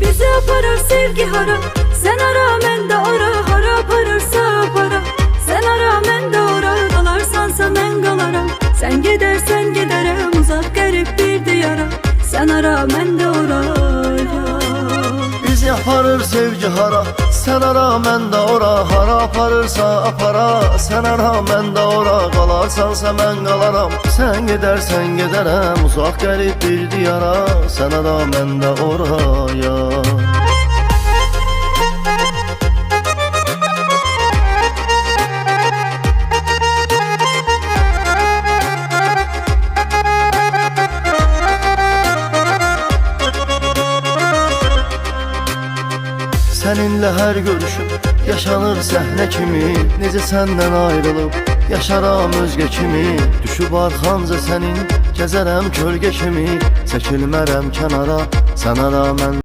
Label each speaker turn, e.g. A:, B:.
A: Bizi aparır sevgi hara, sen ara mən de ora. Hara aparırsa apara, sen ara mən de ora. Qalarsansa mən qalaram, sen gidersen giderim. Uzak garip bir diyara, sen ara mən de oraya.
B: Bizi aparır sevgi hara, sen ara mən də ora. Hara aparırsa apara, sen ara mən də ora. Qalarsansa mən qalaram, sen gidersen giderəm. Uzaq qərib bir diyara, sen ara mən də oraya. Seninle her görüşüm yaşanır səhne kimi. Necə səndən ayrılıb yaşaram özgə kimi. Düşüb arxamca sənin gəzərəm kölgə kimi. Çəkilmərəm kənara, sən ara mən